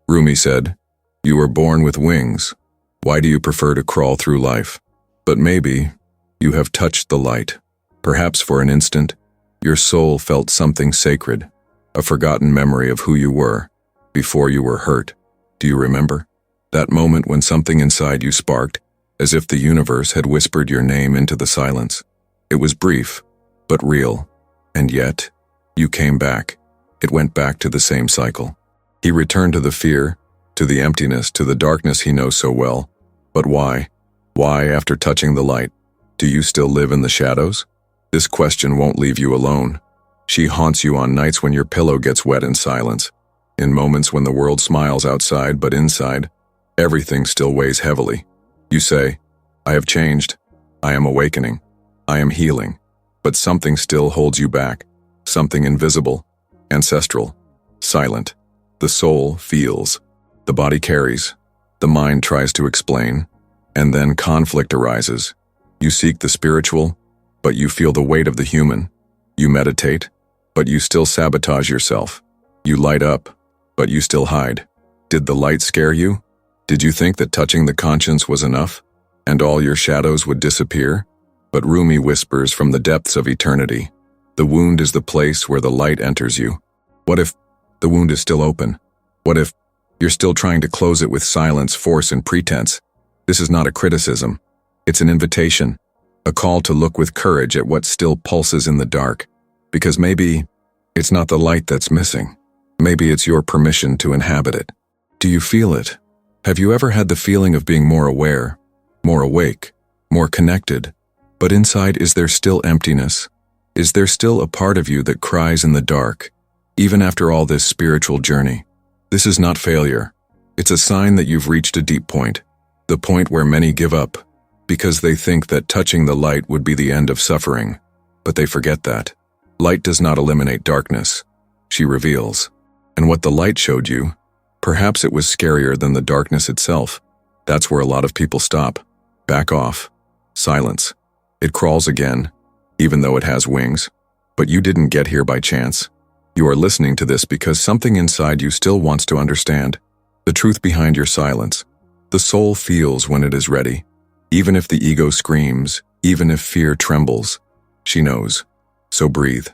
Rumi said, "You were born with wings. Why do you prefer to crawl through life?" But maybe you have touched the light. Perhaps for an instant, your soul felt something sacred, a forgotten memory of who you were before you were hurt. Do you remember? That moment when something inside you sparked, as if the universe had whispered your name into the silence. It was brief, but real. And yet, you came back. It went back to the same cycle. He returned to the fear, to the emptiness, to the darkness he knows so well. But why? Why, after touching the light, do you still live in the shadows? This question won't leave you alone. She haunts you on nights when your pillow gets wet in silence, in moments when the world smiles outside, but inside, everything still weighs heavily. You say, "I have changed. I am awakening. I am healing." But something still holds you back. Something invisible, ancestral, silent. The soul feels. The body carries. The mind tries to explain. And then conflict arises. You seek the spiritual, but you feel the weight of the human. You meditate, but you still sabotage yourself. You light up, but you still hide. Did the light scare you? Did you think that touching the conscience was enough, and all your shadows would disappear? But Rumi whispers from the depths of eternity, the wound is the place where the light enters you. What if the wound is still open? What if you're still trying to close it with silence, force, and pretense? This is not a criticism. It's an invitation, a call to look with courage at what still pulses in the dark. Because maybe it's not the light that's missing. Maybe it's your permission to inhabit it. Do you feel it? Have you ever had the feeling of being more aware, more awake, more connected? But inside, is there still emptiness? Is there still a part of you that cries in the dark, even after all this spiritual journey? This is not failure. It's a sign that you've reached a deep point, the point where many give up, because they think that touching the light would be the end of suffering. But they forget that. Light does not eliminate darkness. She reveals. And what the light showed you, perhaps it was scarier than the darkness itself. That's where a lot of people stop. Back off. Silence. It crawls again, even though it has wings. But you didn't get here by chance. You are listening to this because something inside you still wants to understand the truth behind your silence. The soul feels when it is ready. Even if the ego screams, even if fear trembles, she knows. So breathe.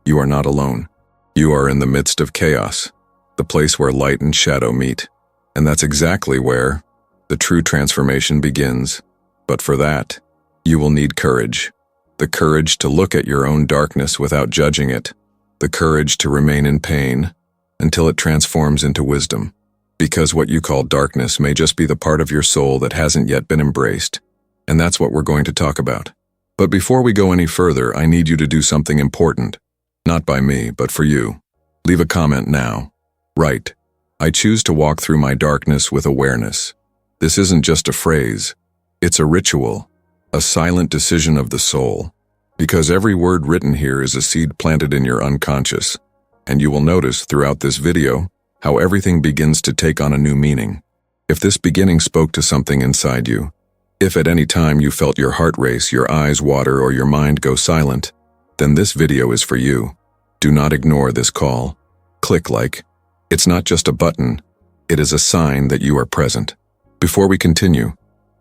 You are not alone. You are in the midst of chaos, the place where light and shadow meet. And that's exactly where the true transformation begins. But for that, you will need courage. The courage to look at your own darkness without judging it. The courage to remain in pain until it transforms into wisdom. Because what you call darkness may just be the part of your soul that hasn't yet been embraced. And that's what we're going to talk about. But before we go any further, I need you to do something important. Not by me, but for you. Leave a comment now. Write, "I choose to walk through my darkness with awareness." This isn't just a phrase. It's a ritual, a silent decision of the soul. Because every word written here is a seed planted in your unconscious. And you will notice throughout this video how everything begins to take on a new meaning. If this beginning spoke to something inside you, if at any time you felt your heart race, your eyes water, or your mind go silent, then this video is for you. Do not ignore this call. Click like. It's not just a button. It is a sign that you are present. Before we continue,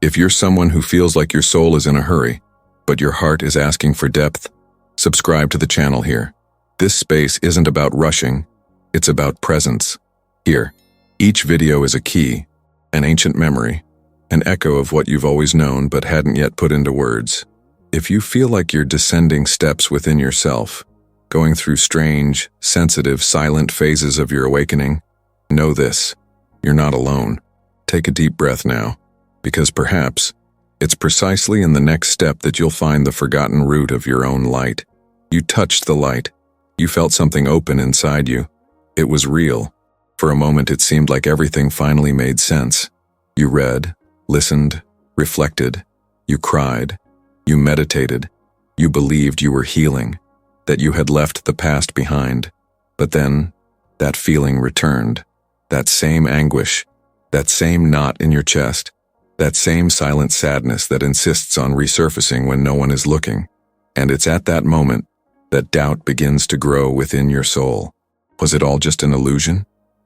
if you're someone who feels like your soul is in a hurry, but your heart is asking for depth, subscribe to the channel here. This space isn't about rushing. It's about presence. Here, each video is a key, an ancient memory, an echo of what you've always known but hadn't yet put into words. If you feel like you're descending steps within yourself, going through strange, sensitive, silent phases of your awakening, know this: you're not alone. Take a deep breath now, because perhaps it's precisely in the next step that you'll find the forgotten root of your own light. You touched the light. You felt something open inside you. It was real. For a moment it seemed like everything finally made sense. You read, listened, reflected. You cried. You meditated. You believed you were healing, that you had left the past behind. But then, that feeling returned. That same anguish, that same knot in your chest, that same silent sadness that insists on resurfacing when no one is looking. And it's at that moment that doubt begins to grow within your soul. Was it all just an illusion?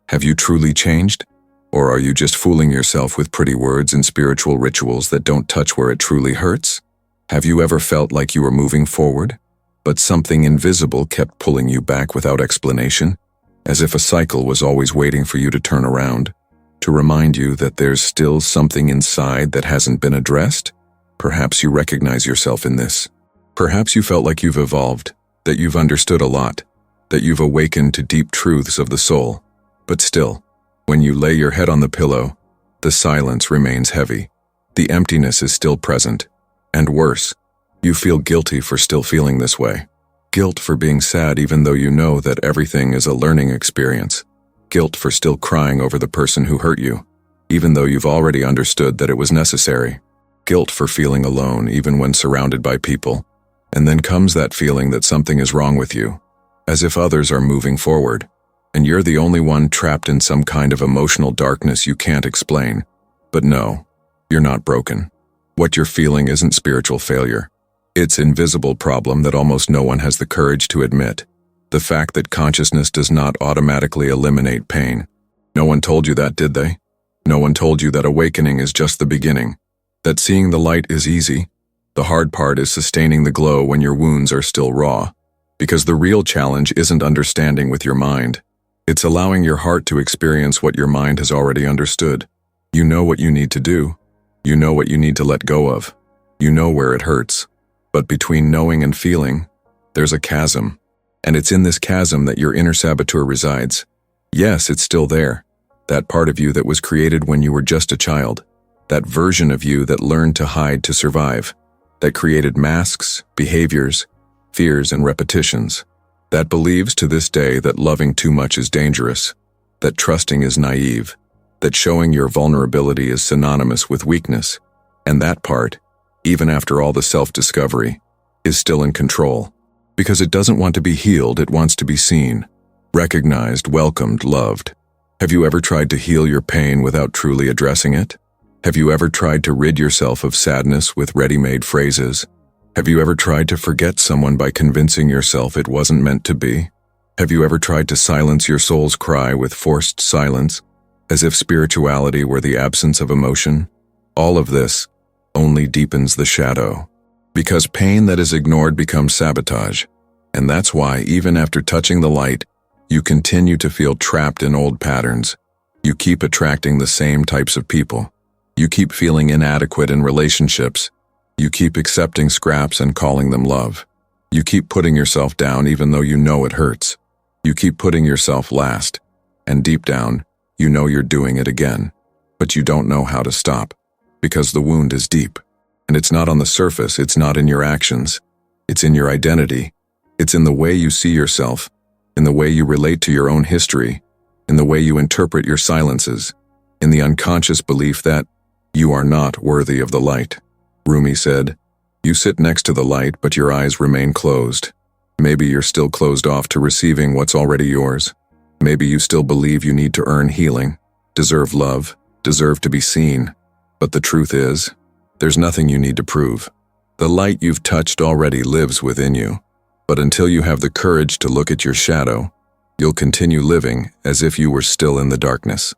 Have you truly changed? Or are you just fooling yourself with pretty words and spiritual rituals that don't touch where it truly hurts? Have you ever felt like you were moving forward, but something invisible kept pulling you back without explanation, as if a cycle was always waiting for you to turn around, to remind you that there's still something inside that hasn't been addressed? Perhaps you recognize yourself in this. Perhaps you felt like you've evolved, that you've understood a lot, that you've awakened to deep truths of the soul. But still, when you lay your head on the pillow, the silence remains heavy. The emptiness is still present. And worse, you feel guilty for still feeling this way. Guilt for being sad even though you know that everything is a learning experience. Guilt for still crying over the person who hurt you, even though you've already understood that it was necessary. Guilt for feeling alone even when surrounded by people. And then comes that feeling that something is wrong with you, as if others are moving forward, and you're the only one trapped in some kind of emotional darkness you can't explain. But no, you're not broken. What you're feeling isn't spiritual failure. It's an invisible problem that almost no one has the courage to admit. The fact that consciousness does not automatically eliminate pain. No one told you that, did they? No one told you that awakening is just the beginning. That seeing the light is easy. The hard part is sustaining the glow when your wounds are still raw. Because the real challenge isn't understanding with your mind. It's allowing your heart to experience what your mind has already understood. You know what you need to do. You know what you need to let go of. You know where it hurts. But between knowing and feeling, there's a chasm. And it's in this chasm that your inner saboteur resides. Yes, it's still there. That part of you that was created when you were just a child. That version of you that learned to hide to survive. That created masks, behaviors, fears, and repetitions. That believes to this day that loving too much is dangerous. That trusting is naive. That showing your vulnerability is synonymous with weakness. And that part, even after all the self-discovery, is still in control. Because it doesn't want to be healed, it wants to be seen, recognized, welcomed, loved. Have you ever tried to heal your pain without truly addressing it? Have you ever tried to rid yourself of sadness with ready-made phrases? Have you ever tried to forget someone by convincing yourself it wasn't meant to be? Have you ever tried to silence your soul's cry with forced silence, as if spirituality were the absence of emotion? All of this only deepens the shadow. Because pain that is ignored becomes sabotage. And that's why, even after touching the light, you continue to feel trapped in old patterns. You keep attracting the same types of people. You keep feeling inadequate in relationships. You keep accepting scraps and calling them love. You keep putting yourself down even though you know it hurts. You keep putting yourself last. And deep down, you know you're doing it again. But you don't know how to stop. Because the wound is deep. And it's not on the surface, it's not in your actions. It's in your identity. It's in the way you see yourself, in the way you relate to your own history, in the way you interpret your silences, in the unconscious belief that you are not worthy of the light. Rumi said, "You sit next to the light, but your eyes remain closed. Maybe you're still closed off to receiving what's already yours. Maybe you still believe you need to earn healing, deserve love, deserve to be seen. But the truth is, there's nothing you need to prove. The light you've touched already lives within you. But until you have the courage to look at your shadow, you'll continue living as if you were still in the darkness.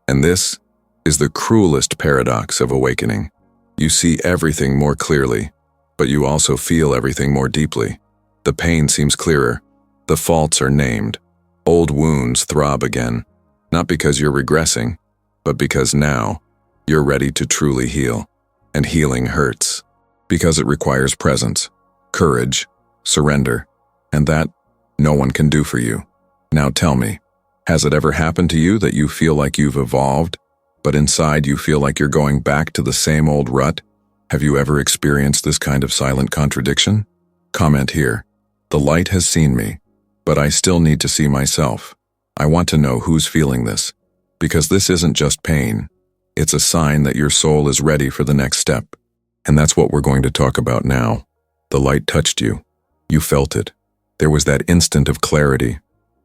And this is the cruelest paradox of awakening. You see everything more clearly, but you also feel everything more deeply. The pain seems clearer. The faults are named. Old wounds throb again, not because you're regressing, but because now you're ready to truly heal. And healing hurts, because it requires presence, courage, surrender, and that no one can do for you. Now tell me, has it ever happened to you that you feel like you've evolved, but inside you feel like you're going back to the same old rut? Have you ever experienced this kind of silent contradiction? Comment here. The light has seen me, but I still need to see myself. I want to know who's feeling this, because this isn't just pain. It's a sign that your soul is ready for the next step. And that's what we're going to talk about now. The light touched you. You felt it. There was that instant of clarity,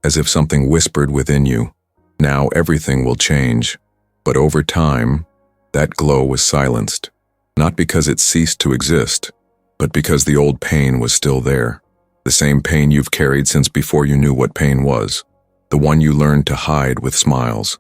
as if something whispered within you. Now everything will change. But over time, that glow was silenced. Not because it ceased to exist, but because the old pain was still there. The same pain you've carried since before you knew what pain was. The one you learned to hide with smiles,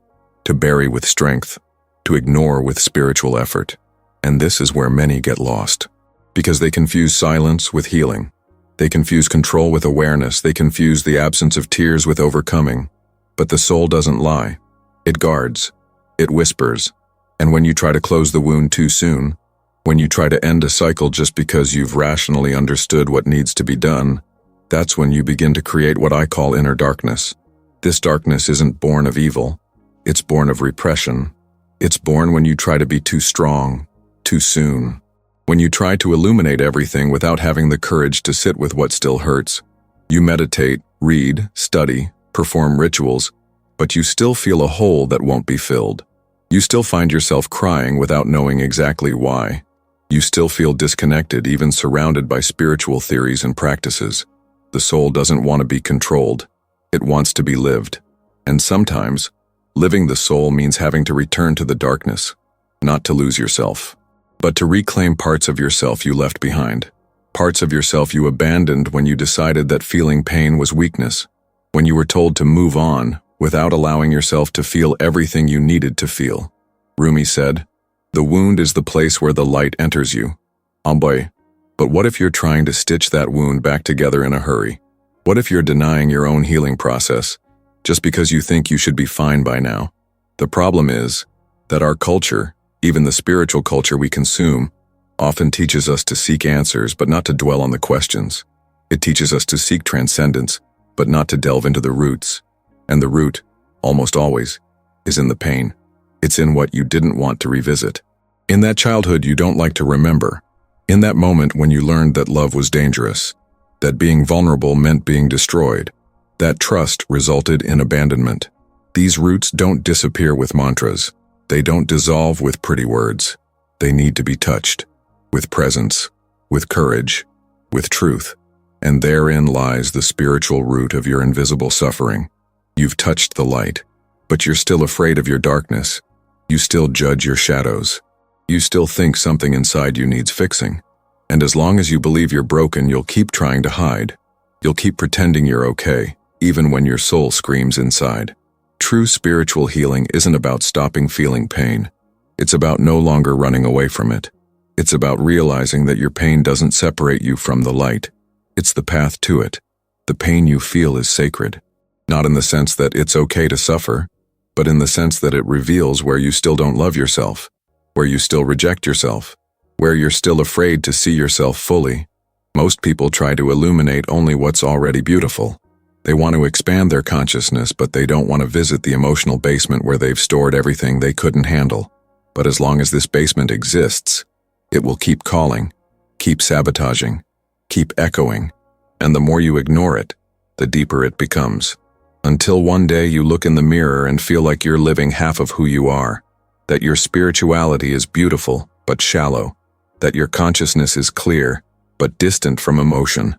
to bury with strength, to ignore with spiritual effort. And this is where many get lost. Because they confuse silence with healing. They confuse control with awareness. They confuse the absence of tears with overcoming. But the soul doesn't lie. It guards. It whispers. And when you try to close the wound too soon, when you try to end a cycle just because you've rationally understood what needs to be done, that's when you begin to create what I call inner darkness. This darkness isn't born of evil. It's born of repression. It's born when you try to be too strong, too soon. When you try to illuminate everything without having the courage to sit with what still hurts. You meditate, read, study, perform rituals, but you still feel a hole that won't be filled. You still find yourself crying without knowing exactly why. You still feel disconnected, even surrounded by spiritual theories and practices. The soul doesn't want to be controlled. It wants to be lived. And sometimes, living the soul means having to return to the darkness, not to lose yourself, but to reclaim parts of yourself you left behind. Parts of yourself you abandoned when you decided that feeling pain was weakness, when you were told to move on without allowing yourself to feel everything you needed to feel. Rumi said, "The wound is the place where the light enters you." Boy, but what if you're trying to stitch that wound back together in a hurry? What if you're denying your own healing process just because you think you should be fine by now? The problem is that our culture, even the spiritual culture we consume, often teaches us to seek answers but not to dwell on the questions. It teaches us to seek transcendence but not to delve into the roots. And the root, almost always, is in the pain. It's in what you didn't want to revisit. In that childhood you don't like to remember. In that moment when you learned that love was dangerous, that being vulnerable meant being destroyed, that trust resulted in abandonment. These roots don't disappear with mantras. They don't dissolve with pretty words. They need to be touched, with presence, with courage, with truth. And therein lies the spiritual root of your invisible suffering. You've touched the light, but you're still afraid of your darkness. You still judge your shadows. You still think something inside you needs fixing. And as long as you believe you're broken, you'll keep trying to hide. You'll keep pretending you're okay, even when your soul screams inside. True spiritual healing isn't about stopping feeling pain. It's about no longer running away from it. It's about realizing that your pain doesn't separate you from the light. It's the path to it. The pain you feel is sacred. Not in the sense that it's okay to suffer, but in the sense that it reveals where you still don't love yourself, where you still reject yourself, where you're still afraid to see yourself fully. Most people try to illuminate only what's already beautiful. They want to expand their consciousness, but they don't want to visit the emotional basement where they've stored everything they couldn't handle. But as long as this basement exists, it will keep calling, keep sabotaging, keep echoing, and the more you ignore it, the deeper it becomes. Until one day you look in the mirror and feel like you're living half of who you are, that your spirituality is beautiful but shallow, that your consciousness is clear but distant from emotion.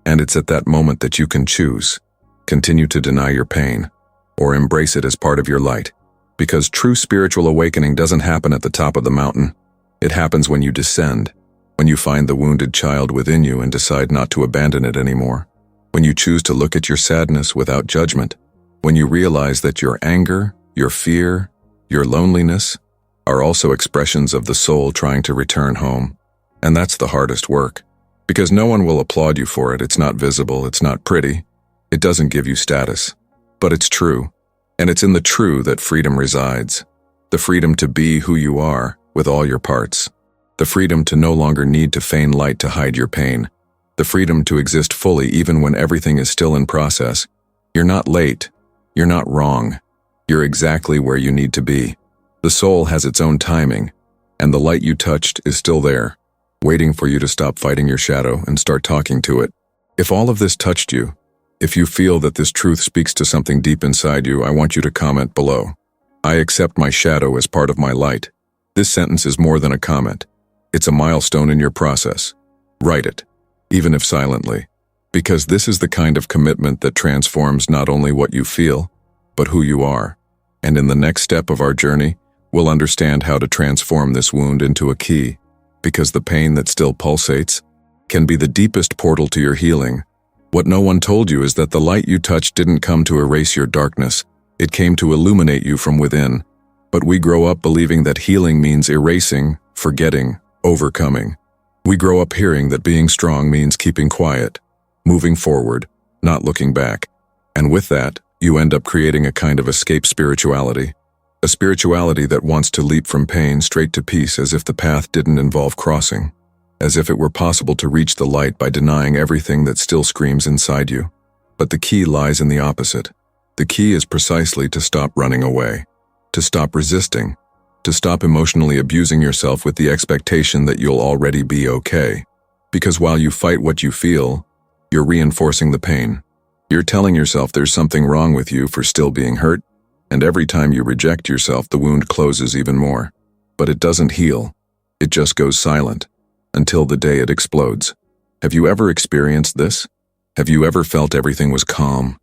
And it's at that moment that you can choose. Continue to deny your pain, or embrace it as part of your light. Because true spiritual awakening doesn't happen at the top of the mountain. It happens when you descend, when you find the wounded child within you and decide not to abandon it anymore. When you choose to look at your sadness without judgment. When you realize that your anger, your fear, your loneliness are also expressions of the soul trying to return home. And that's the hardest work. Because no one will applaud you for it. It's not visible, it's not pretty. It doesn't give you status. But it's true. And it's in the true that freedom resides. The freedom to be who you are with all your parts. The freedom to no longer need to feign light to hide your pain. The freedom to exist fully even when everything is still in process. You're not late. You're not wrong. You're exactly where you need to be. The soul has its own timing, and the light you touched is still there, waiting for you to stop fighting your shadow and start talking to it. If all of this touched you, if you feel that this truth speaks to something deep inside you, I want you to comment below. I accept my shadow as part of my light. This sentence is more than a comment. It's a milestone in your process. Write it, even if silently, because this is the kind of commitment that transforms not only what you feel, but who you are. And in the next step of our journey, we'll understand how to transform this wound into a key, because the pain that still pulsates can be the deepest portal to your healing. What no one told you is that the light you touched didn't come to erase your darkness. It came to illuminate you from within. But we grow up believing that healing means erasing, forgetting, overcoming. We grow up hearing that being strong means keeping quiet, moving forward, not looking back. And with that, you end up creating a kind of escape spirituality. A spirituality that wants to leap from pain straight to peace as if the path didn't involve crossing. As if it were possible to reach the light by denying everything that still screams inside you. But the key lies in the opposite. The key is precisely to stop running away. To stop resisting. To stop emotionally abusing yourself with the expectation that you'll already be okay. Because while you fight what you feel, you're reinforcing the pain. You're telling yourself there's something wrong with you for still being hurt, and every time you reject yourself, the wound closes even more. But it doesn't heal. It just goes silent, until the day it explodes. Have you ever experienced this? Have you ever felt everything was calm,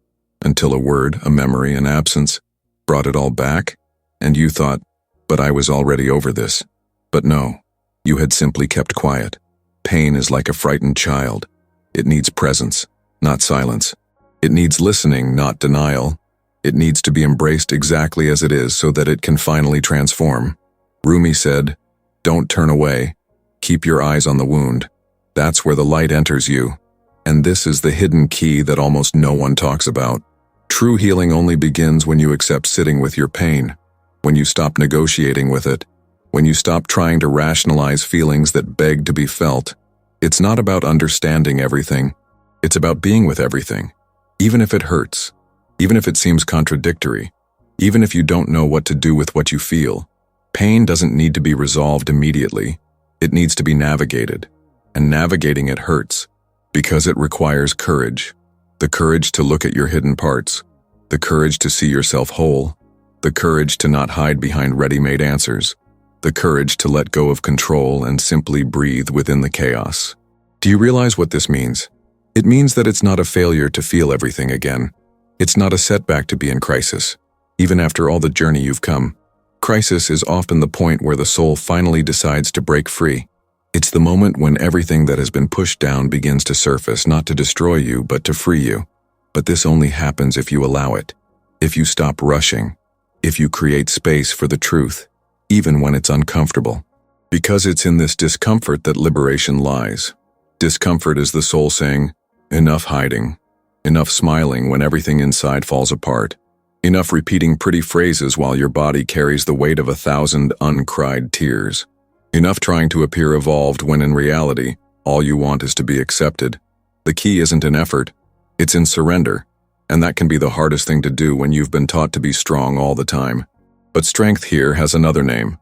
until a word, a memory, an absence brought it all back, and you thought, but I was already over this. But no, you had simply kept quiet. Pain is like a frightened child. It needs presence, not silence. It needs listening, not denial. It needs to be embraced exactly as it is so that it can finally transform. Rumi said, "Don't turn away. Keep your eyes on the wound. That's where the light enters you." And this is the hidden key that almost no one talks about. True healing only begins when you accept sitting with your pain, when you stop negotiating with it, when you stop trying to rationalize feelings that beg to be felt. It's not about understanding everything. It's about being with everything. Even if it hurts, even if it seems contradictory, even if you don't know what to do with what you feel, pain doesn't need to be resolved immediately. It needs to be navigated. And navigating it hurts, because it requires courage. The courage to look at your hidden parts, the courage to see yourself whole, the courage to not hide behind ready-made answers, the courage to let go of control and simply breathe within the chaos. Do you realize what this means? It means that it's not a failure to feel everything again. It's not a setback to be in crisis, even after all the journey you've come. Crisis is often the point where the soul finally decides to break free. It's the moment when everything that has been pushed down begins to surface, not to destroy you, but to free you. But this only happens if you allow it, if you stop rushing, if you create space for the truth, even when it's uncomfortable. Because it's in this discomfort that liberation lies. Discomfort is the soul saying, enough hiding, enough smiling when everything inside falls apart, enough repeating pretty phrases while your body carries the weight of 1,000 uncried tears, enough trying to appear evolved when in reality, all you want is to be accepted. The key isn't in effort, it's in surrender, and that can be the hardest thing to do when you've been taught to be strong all the time. But strength here has another name: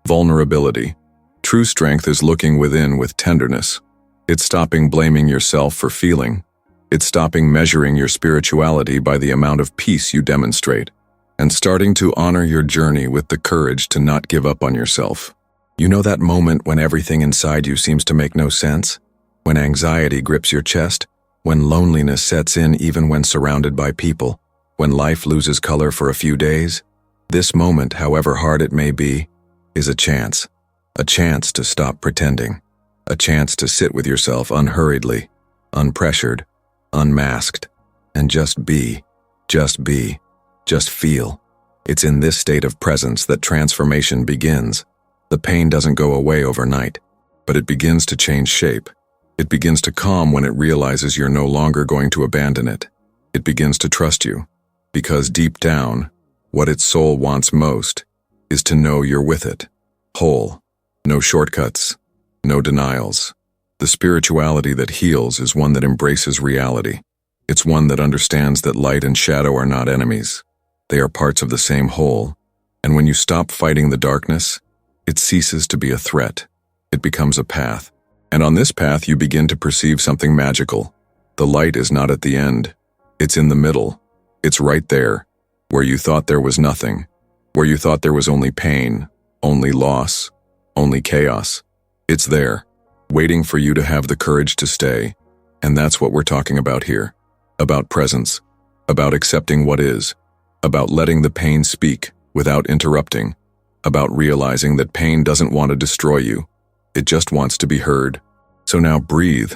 vulnerability. True strength is looking within with tenderness. It's stopping blaming yourself for feeling. It's stopping measuring your spirituality by the amount of peace you demonstrate, and starting to honor your journey with the courage to not give up on yourself. You know that moment when everything inside you seems to make no sense? When anxiety grips your chest? When loneliness sets in even when surrounded by people? When life loses color for a few days? This moment, however hard it may be, is a chance to stop pretending, a chance to sit with yourself unhurriedly, unpressured, unmasked, and just be, just feel. It's in this state of presence that transformation begins. The pain doesn't go away overnight, but it begins to change shape. It begins to calm when it realizes you're no longer going to abandon it. It begins to trust you, because deep down, what its soul wants most is to know you're with it, whole, no shortcuts, no denials. The spirituality that heals is one that embraces reality. It's one that understands that light and shadow are not enemies. They are parts of the same whole, and when you stop fighting the darkness, it ceases to be a threat. It becomes a path. And on this path, you begin to perceive something magical. The light is not at the end. It's in the middle. It's right there, where you thought there was nothing, where you thought there was only pain, only loss, only chaos. It's there, waiting for you to have the courage to stay. And that's what we're talking about here. About presence, about accepting what is, about letting the pain speak without interrupting, about realizing that pain doesn't want to destroy you. It just wants to be heard. So now breathe.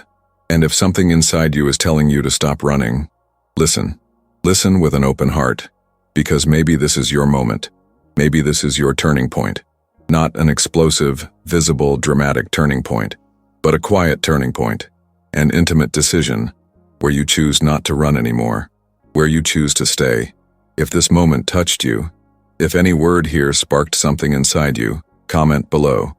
And if something inside you is telling you to stop running, listen. Listen with an open heart, because maybe this is your moment. Maybe this is your turning point. Not an explosive, visible, dramatic turning point, but a quiet turning point. An intimate decision where you choose not to run anymore, where you choose to stay. If this moment touched you, if any word here sparked something inside you, comment below.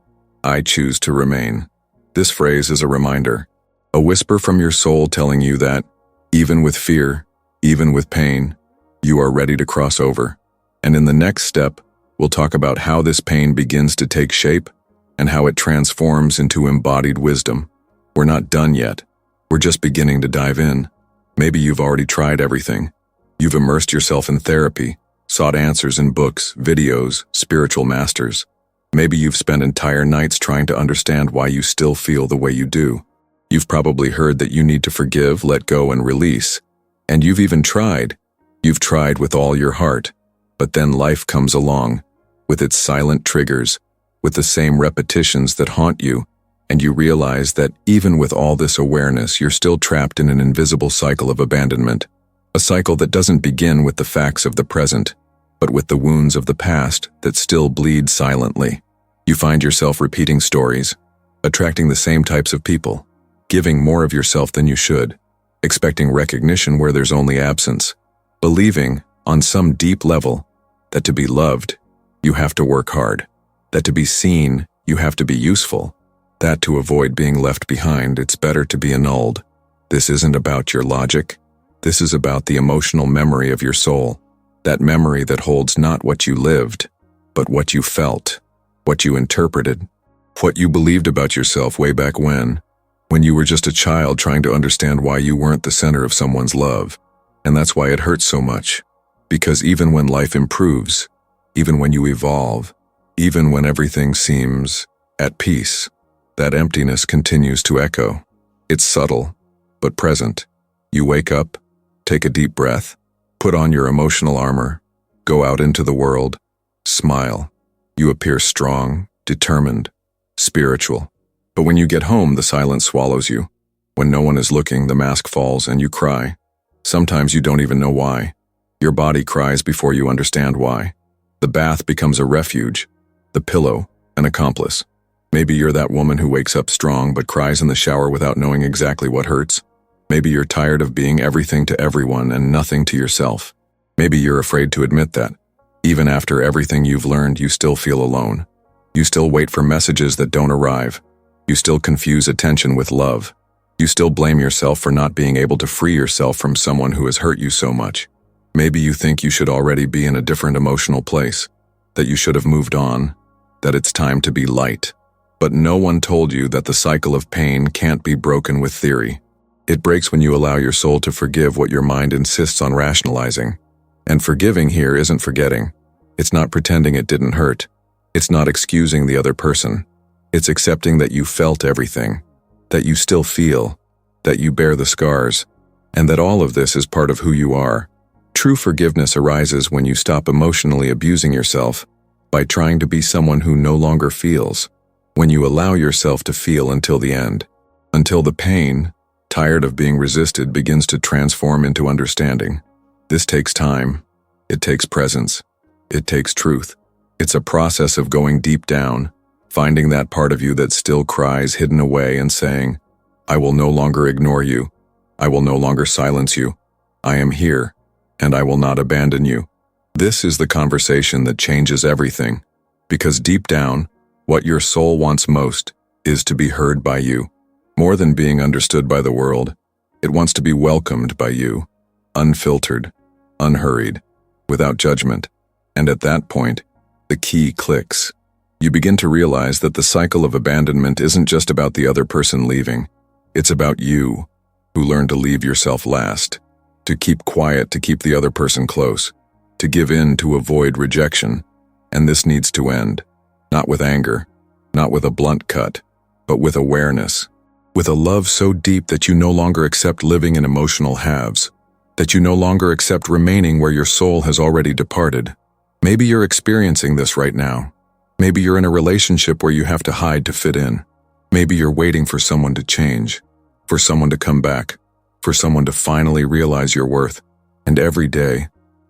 I choose to remain. This phrase is a reminder, a whisper from your soul telling you that, even with fear, even with pain, you are ready to cross over. And in the next step, we'll talk about how this pain begins to take shape and how it transforms into embodied wisdom. We're not done yet. We're just beginning to dive in. Maybe you've already tried everything. You've immersed yourself in therapy, sought answers in books, videos, spiritual masters. Maybe you've spent entire nights trying to understand why you still feel the way you do. You've probably heard that you need to forgive, let go, and release. And you've even tried. You've tried with all your heart. But then life comes along, with its silent triggers, with the same repetitions that haunt you, and you realize that even with all this awareness, you're still trapped in an invisible cycle of abandonment. A cycle that doesn't begin with the facts of the present, but with the wounds of the past that still bleed silently. You find yourself repeating stories, attracting the same types of people, giving more of yourself than you should, expecting recognition where there's only absence, believing, on some deep level, that to be loved, you have to work hard, that to be seen, you have to be useful, that to avoid being left behind, it's better to be annulled. This isn't about your logic. This is about the emotional memory of your soul, that memory that holds not what you lived, but what you felt, what you interpreted, what you believed about yourself way back when you were just a child trying to understand why you weren't the center of someone's love. And that's why it hurts so much. Because even when life improves, even when you evolve, even when everything seems at peace, that emptiness continues to echo. It's subtle, but present. You wake up, take a deep breath, put on your emotional armor, go out into the world, smile. You appear strong, determined, spiritual. But when you get home, the silence swallows you. When no one is looking, the mask falls and you cry. Sometimes you don't even know why. Your body cries before you understand why. The bath becomes a refuge, the pillow, an accomplice. Maybe you're that woman who wakes up strong but cries in the shower without knowing exactly what hurts. Maybe you're tired of being everything to everyone and nothing to yourself. Maybe you're afraid to admit that. Even after everything you've learned, you still feel alone. You still wait for messages that don't arrive. You still confuse attention with love. You still blame yourself for not being able to free yourself from someone who has hurt you so much. Maybe you think you should already be in a different emotional place, that you should have moved on, that it's time to be light. But no one told you that the cycle of pain can't be broken with theory. It breaks when you allow your soul to forgive what your mind insists on rationalizing. And forgiving here isn't forgetting. It's not pretending it didn't hurt. It's not excusing the other person. It's accepting that you felt everything, that you still feel, that you bear the scars, and that all of this is part of who you are. True forgiveness arises when you stop emotionally abusing yourself by trying to be someone who no longer feels, when you allow yourself to feel until the end, until the pain, tired of being resisted, begins to transform into understanding. This takes time. It takes presence. It takes truth. It's a process of going deep down, finding that part of you that still cries hidden away and saying, I will no longer ignore you. I will no longer silence you. I am here, and I will not abandon you. This is the conversation that changes everything, because deep down, what your soul wants most is to be heard by you. More than being understood by the world, it wants to be welcomed by you, unfiltered, unhurried, without judgment. And at that point, the key clicks. You begin to realize that the cycle of abandonment isn't just about the other person leaving. It's about you, who learned to leave yourself last, to keep quiet, to keep the other person close, to give in to avoid rejection. And this needs to end, not with anger, not with a blunt cut, but with awareness, with a love so deep that you no longer accept living in emotional halves, that you no longer accept remaining where your soul has already departed. Maybe you're experiencing this right now. Maybe you're in a relationship where you have to hide to fit in. Maybe you're waiting for someone to change, for someone to come back, for someone to finally realize your worth. And every day,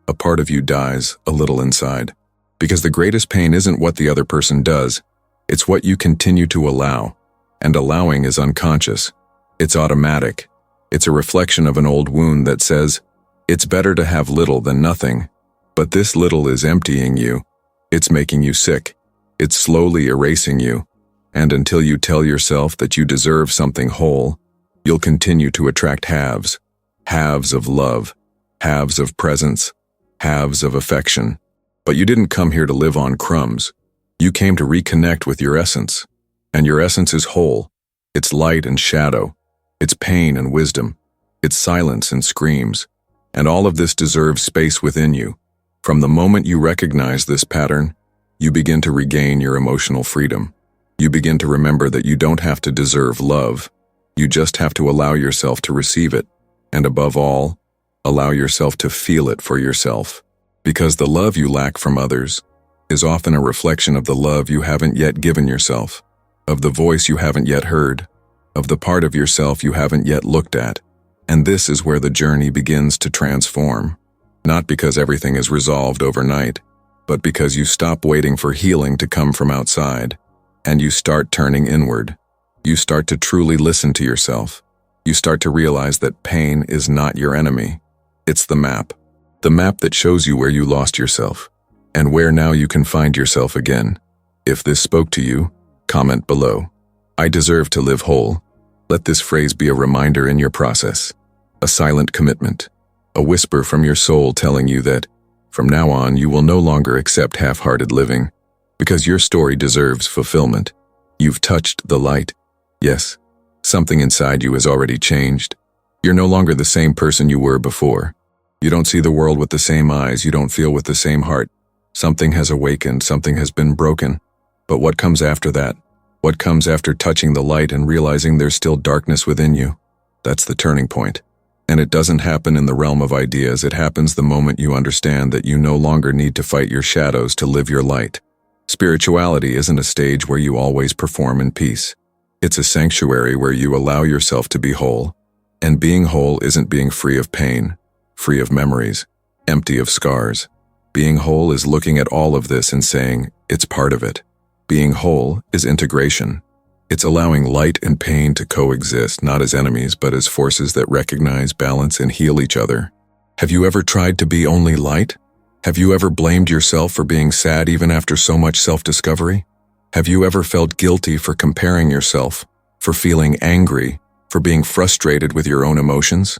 a part of you dies a little inside. Because the greatest pain isn't what the other person does, it's what you continue to allow. And allowing is unconscious. It's automatic. It's a reflection of an old wound that says, it's better to have little than nothing. But this little is emptying you. It's making you sick. It's slowly erasing you. And until you tell yourself that you deserve something whole, you'll continue to attract halves. Halves of love, halves of presence, halves of affection. But you didn't come here to live on crumbs. You came to reconnect with your essence. And your essence is whole. It's light and shadow. It's pain and wisdom. It's silence and screams. And all of this deserves space within you. From the moment you recognize this pattern, you begin to regain your emotional freedom. You begin to remember that you don't have to deserve love. You just have to allow yourself to receive it. And above all, allow yourself to feel it for yourself. Because the love you lack from others is often a reflection of the love you haven't yet given yourself, of the voice you haven't yet heard, of the part of yourself you haven't yet looked at. And this is where the journey begins to transform. Not because everything is resolved overnight, but because you stop waiting for healing to come from outside, and you start turning inward. You start to truly listen to yourself. You start to realize that pain is not your enemy. It's the map that shows you where you lost yourself, and where now you can find yourself again. If this spoke to you, comment below. I deserve to live whole. Let this phrase be a reminder in your process, a silent commitment, a whisper from your soul telling you that, from now on, you will no longer accept half-hearted living, because your story deserves fulfillment. You've touched the light. Yes, something inside you has already changed. You're no longer the same person you were before. You don't see the world with the same eyes, you don't feel with the same heart. Something has awakened, something has been broken. But what comes after that? What comes after touching the light and realizing there's still darkness within you? That's the turning point. And it doesn't happen in the realm of ideas, it happens the moment you understand that you no longer need to fight your shadows to live your light. Spirituality isn't a stage where you always perform in peace. It's a sanctuary where you allow yourself to be whole. And being whole isn't being free of pain, free of memories, empty of scars. Being whole is looking at all of this and saying, it's part of it. Being whole is integration. It's allowing light and pain to coexist, not as enemies, but as forces that recognize, balance, and heal each other. Have you ever tried to be only light? Have you ever blamed yourself for being sad even after so much self-discovery? Have you ever felt guilty for comparing yourself, for feeling angry, for being frustrated with your own emotions?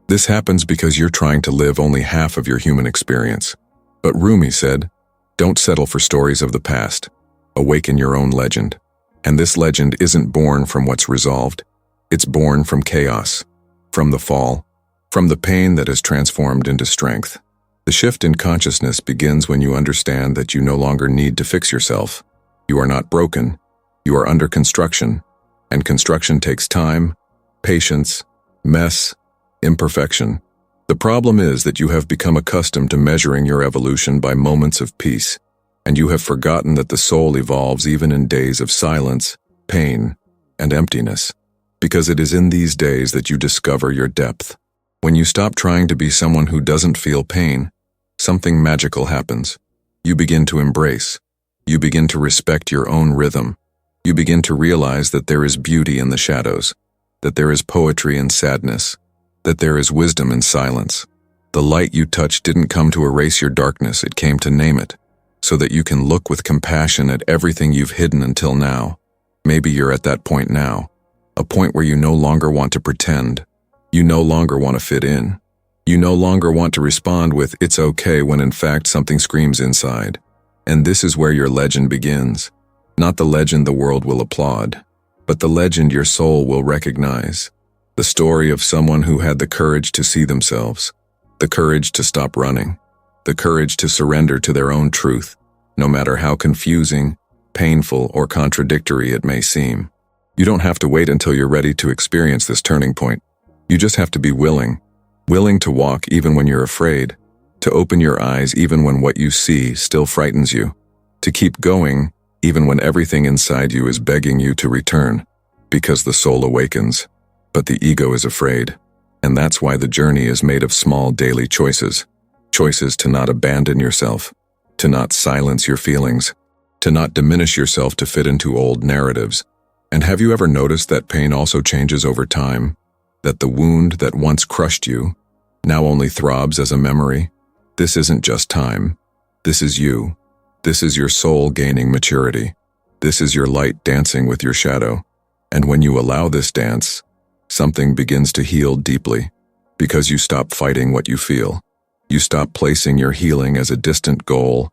This happens because you're trying to live only half of your human experience. But Rumi said, don't settle for stories of the past. Awaken your own legend. And this legend isn't born from what's resolved. It's born from chaos, from the fall, from the pain that has transformed into strength. The shift in consciousness begins when you understand that you no longer need to fix yourself. You are not broken. You are under construction. And construction takes time, patience, mess, imperfection. The problem is that you have become accustomed to measuring your evolution by moments of peace, and you have forgotten that the soul evolves even in days of silence, pain, and emptiness, because it is in these days that you discover your depth. When you stop trying to be someone who doesn't feel pain, something magical happens. You begin to embrace. You begin to respect your own rhythm. You begin to realize that there is beauty in the shadows, that there is poetry in sadness, that there is wisdom in silence. The light you touch didn't come to erase your darkness, it came to name it, so that you can look with compassion at everything you've hidden until now. Maybe you're at that point now, a point where you no longer want to pretend. You no longer want to fit in. You no longer want to respond with, it's okay, when in fact something screams inside. And this is where your legend begins. Not the legend the world will applaud, but the legend your soul will recognize. The story of someone who had the courage to see themselves, the courage to stop running, the courage to surrender to their own truth, no matter how confusing, painful, or contradictory it may seem. You don't have to wait until you're ready to experience this turning point. You just have to be willing to walk even when you're afraid, to open your eyes even when what you see still frightens you, to keep going even when everything inside you is begging you to return, because the soul awakens. But the ego is afraid, and that's why the journey is made of small daily choices. Choices to not abandon yourself, to not silence your feelings, to not diminish yourself to fit into old narratives. And have you ever noticed that pain also changes over time? That the wound that once crushed you now only throbs as a memory? This isn't just time. This is you. This is your soul gaining maturity. This is your light dancing with your shadow. And when you allow this dance, something begins to heal deeply, because you stop fighting what you feel. You stop placing your healing as a distant goal,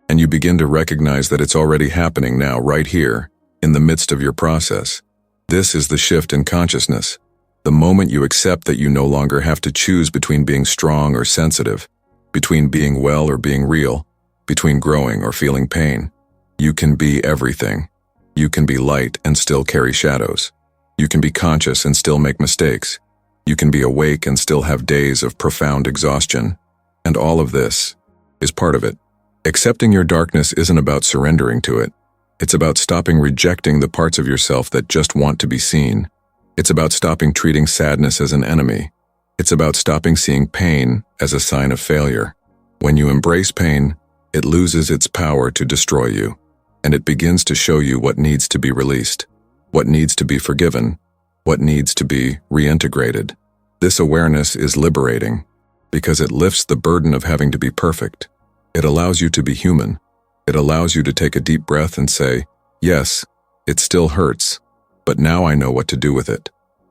and you begin to recognize that it's already happening now, right here, in the midst of your process. This is the shift in consciousness. The moment you accept that you no longer have to choose between being strong or sensitive, between being well or being real, between growing or feeling pain. You can be everything. You can be light and still carry shadows. You can be conscious and still make mistakes. You can be awake and still have days of profound exhaustion. And all of this is part of it. Accepting your darkness isn't about surrendering to it. It's about stopping rejecting the parts of yourself that just want to be seen. It's about stopping treating sadness as an enemy. It's about stopping seeing pain as a sign of failure. When you embrace pain, it loses its power to destroy you, and it begins to show you what needs to be released, what needs to be forgiven, what needs to be reintegrated. This awareness is liberating, because it lifts the burden of having to be perfect. It allows you to be human. It allows you to take a deep breath and say, yes, it still hurts, but now I know what to do with it.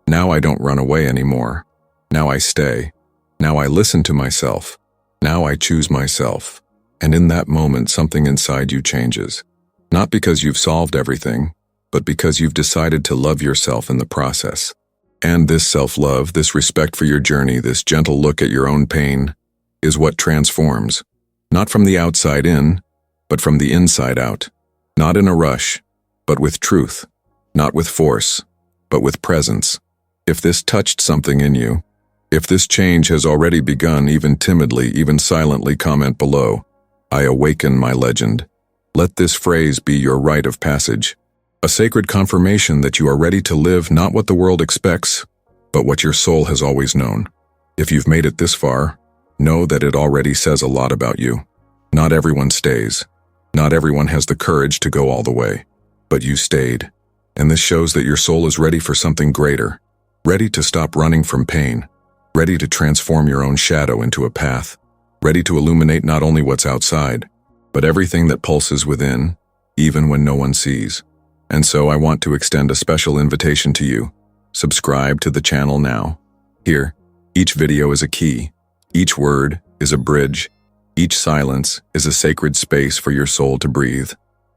Now I don't run away anymore. Now I stay. Now I listen to myself. Now I choose myself. And in that moment, something inside you changes. Not because you've solved everything, but because you've decided to love yourself in the process. And this self-love, this respect for your journey, this gentle look at your own pain, is what transforms. Not from the outside in, but from the inside out. Not in a rush, but with truth. Not with force, but with presence. If this touched something in you, if this change has already begun, even timidly, even silently, comment below. I awaken my legend. Let this phrase be your rite of passage. A sacred confirmation that you are ready to live not what the world expects, but what your soul has always known. If you've made it this far, know that it already says a lot about you. Not everyone stays. Not everyone has the courage to go all the way. But you stayed. And this shows that your soul is ready for something greater. Ready to stop running from pain. Ready to transform your own shadow into a path. Ready to illuminate not only what's outside, but everything that pulses within, even when no one sees. And so I want to extend a special invitation to you. Subscribe to the channel now. Here, each video is a key. Each word is a bridge. Each silence is a sacred space for your soul to breathe.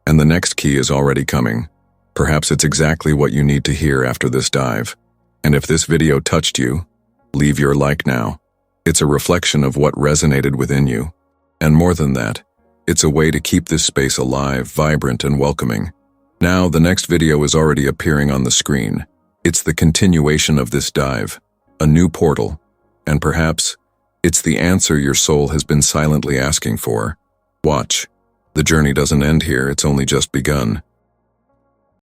And the next key is already coming. Perhaps it's exactly what you need to hear after this dive. And if this video touched you, leave your like now. It's a reflection of what resonated within you. And more than that, it's a way to keep this space alive, vibrant, and welcoming. Now, the next video is already appearing on the screen. It's the continuation of this dive, a new portal, and perhaps it's the answer your soul has been silently asking for. Watch. The journey doesn't end here, it's only just begun.